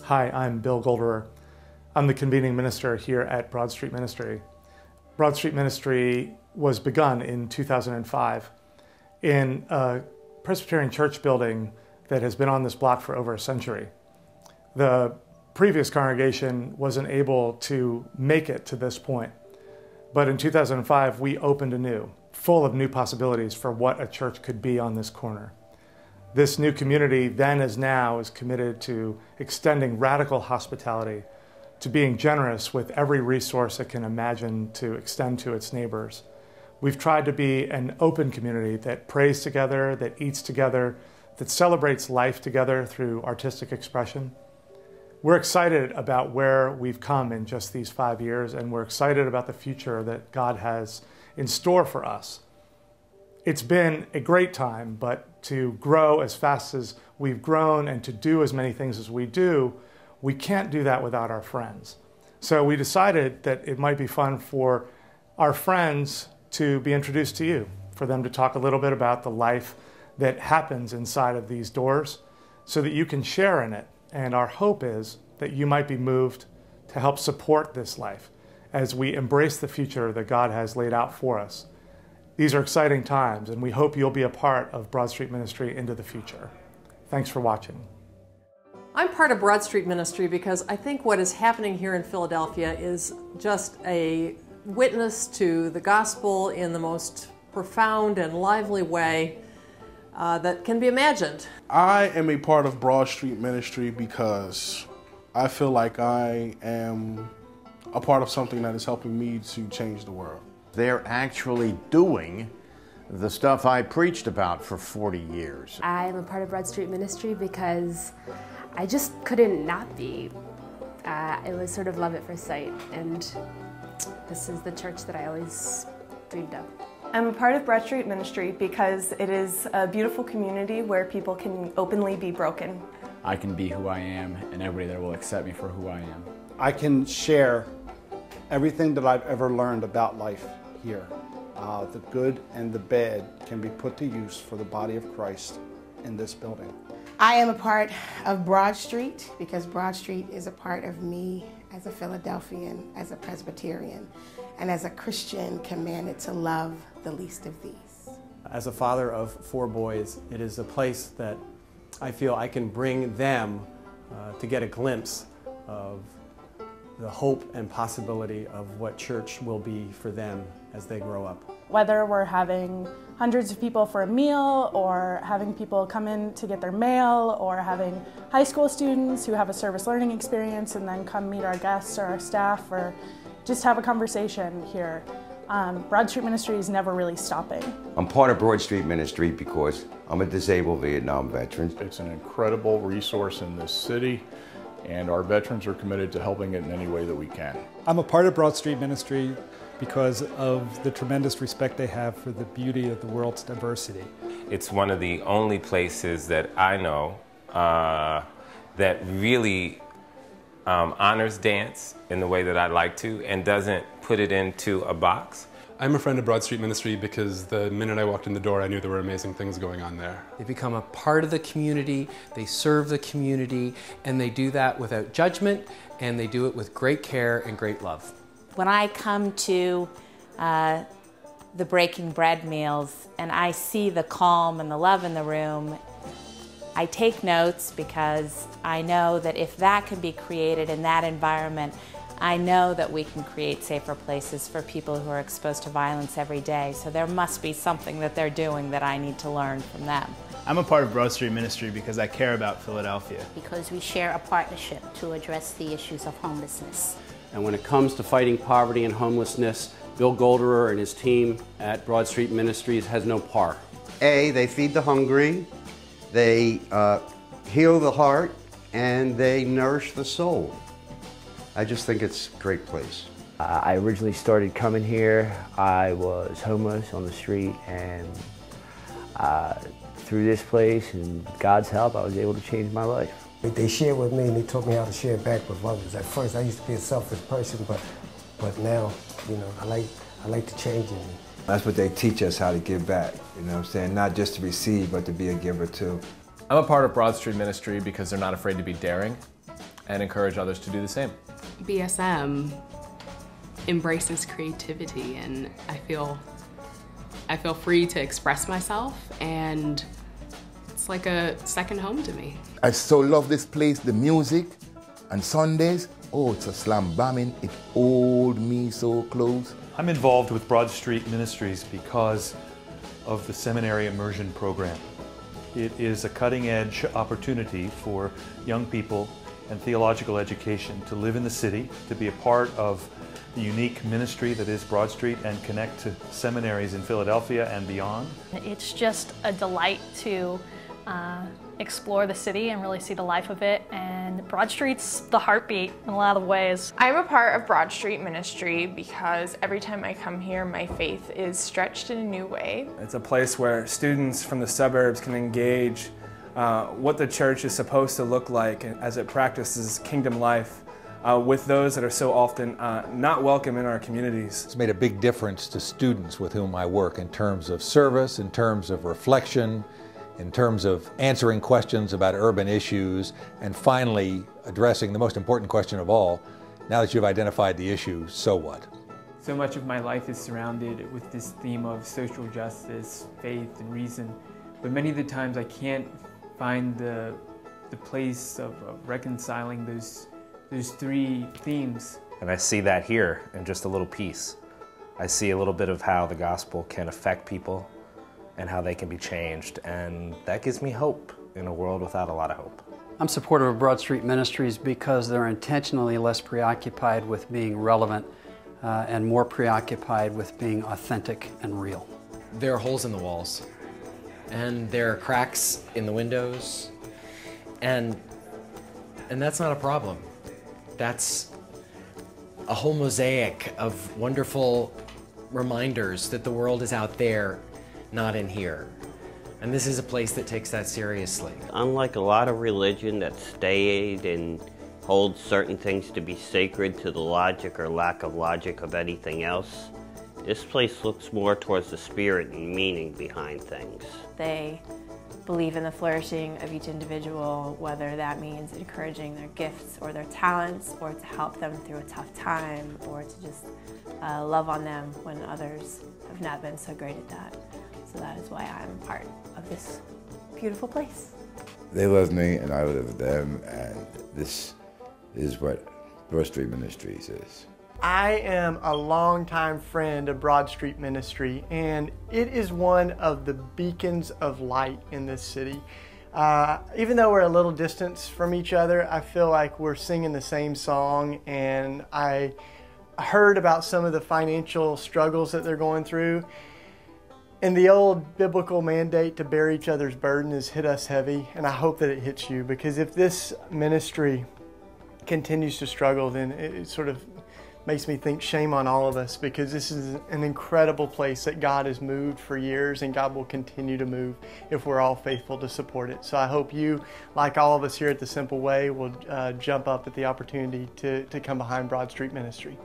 Hi, I'm Bill Golderer. I'm the convening minister here at Broad Street Ministry. Broad Street Ministry was begun in 2005 in a Presbyterian church building that has been on this block for over a century. The previous congregation wasn't able to make it to this point, but in 2005 we opened anew, full of new possibilities for what a church could be on this corner. This new community then as now is committed to extending radical hospitality, to being generous with every resource it can imagine to extend to its neighbors. We've tried to be an open community that prays together, that eats together, that celebrates life together through artistic expression. We're excited about where we've come in just these 5 years, and we're excited about the future that God has in store for us. It's been a great time, but to grow as fast as we've grown and to do as many things as we do, we can't do that without our friends. So we decided that it might be fun for our friends to be introduced to you, for them to talk a little bit about the life that happens inside of these doors so that you can share in it. And our hope is that you might be moved to help support this life as we embrace the future that God has laid out for us. These are exciting times, and we hope you'll be a part of Broad Street Ministry into the future. Thanks for watching. I'm part of Broad Street Ministry because I think what is happening here in Philadelphia is just a witness to the gospel in the most profound and lively way that can be imagined. I am a part of Broad Street Ministry because I feel like I am a part of something that is helping me to change the world. They're actually doing the stuff I preached about for 40 years. I'm a part of Broad Street Ministry because I just couldn't not be. It was sort of love at first sight, and this is the church that I always dreamed of. I'm a part of Broad Street Ministry because it is a beautiful community where people can openly be broken. I can be who I am, and everybody there will accept me for who I am. I can share everything that I've ever learned about life here. The good and the bad can be put to use for the body of Christ in this building. I am a part of Broad Street because Broad Street is a part of me as a Philadelphian, as a Presbyterian, and as a Christian commanded to love the least of these. As a father of 4 boys, it is a place that I feel I can bring them to get a glimpse of the hope and possibility of what church will be for them as they grow up. Whether we're having hundreds of people for a meal, or having people come in to get their mail, or having high school students who have a service learning experience and then come meet our guests or our staff, or just have a conversation here. Broad Street Ministry is never really stopping. I'm part of Broad Street Ministry because I'm a disabled Vietnam veteran. It's an incredible resource in this city, and our veterans are committed to helping it in any way that we can. I'm a part of Broad Street Ministry because of the tremendous respect they have for the beauty of the world's diversity. It's one of the only places that I know that really honors dance in the way that I like to and doesn't put it into a box. I'm a friend of Broad Street Ministry because the minute I walked in the door, I knew there were amazing things going on there. They become a part of the community, they serve the community, and they do that without judgment, and they do it with great care and great love. When I come to the breaking bread meals and I see the calm and the love in the room, I take notes because I know that if that can be created in that environment, I know that we can create safer places for people who are exposed to violence every day. So there must be something that they're doing that I need to learn from them. I'm a part of Broad Street Ministry because I care about Philadelphia. Because we share a partnership to address the issues of homelessness. And when it comes to fighting poverty and homelessness, Bill Golderer and his team at Broad Street Ministries has no par. They feed the hungry, they heal the heart, and they nourish the soul. I just think it's a great place. I originally started coming here. I was homeless on the street, and through this place and God's help, I was able to change my life. They shared with me and they taught me how to share back with others. At first I used to be a selfish person, but now, you know, I like to change it. That's what they teach us, how to give back, you know what I'm saying? Not just to receive, but to be a giver too. I'm a part of Broad Street Ministry because they're not afraid to be daring. and encourage others to do the same. BSM embraces creativity, and I feel free to express myself, and it's like a second home to me. I so love this place, the music, and Sundays, oh, it's a slam bamming, it hold me so close. I'm involved with Broad Street Ministries because of the Seminary Immersion Program. It is a cutting-edge opportunity for young people and theological education to live in the city, to be a part of the unique ministry that is Broad Street, and connect to seminaries in Philadelphia and beyond. It's just a delight to explore the city and really see the life of it, and Broad Street's the heartbeat in a lot of ways. I'm a part of Broad Street Ministry because every time I come here, my faith is stretched in a new way. It's a place where students from the suburbs can engage what the church is supposed to look like as it practices kingdom life with those that are so often not welcome in our communities. It's made a big difference to students with whom I work in terms of service, in terms of reflection, in terms of answering questions about urban issues, and finally addressing the most important question of all: now that you've identified the issue, so what? So much of my life is surrounded with this theme of social justice, faith, and reason, but many of the times I can't find the place of reconciling those three themes. And I see that here in just a little piece. I see a little bit of how the gospel can affect people and how they can be changed, and that gives me hope in a world without a lot of hope. I'm supportive of Broad Street Ministries because they're intentionally less preoccupied with being relevant and more preoccupied with being authentic and real. There are holes in the walls, and there are cracks in the windows, and that's not a problem. That's a whole mosaic of wonderful reminders that the world is out there, not in here. And this is a place that takes that seriously. Unlike a lot of religion that stayed and holds certain things to be sacred to the logic or lack of logic of anything else, this place looks more towards the spirit and meaning behind things. They believe in the flourishing of each individual, whether that means encouraging their gifts or their talents, or to help them through a tough time, or to just love on them when others have not been so great at that. So that is why I'm part of this beautiful place. They love me and I love them, and this is what Broad Street Ministries is. I am a longtime friend of Broad Street Ministry, and it is one of the beacons of light in this city. Even though we're a little distance from each other, I feel like we're singing the same song, and I heard about some of the financial struggles that they're going through. And the old biblical mandate to bear each other's burden has hit us heavy, and I hope that it hits you, because if this ministry continues to struggle, then it sort of makes me think shame on all of us, because this is an incredible place that God has moved for years, and God will continue to move if we're all faithful to support it. So I hope you, like all of us here at The Simple Way, will jump up at the opportunity to come behind Broad Street Ministry.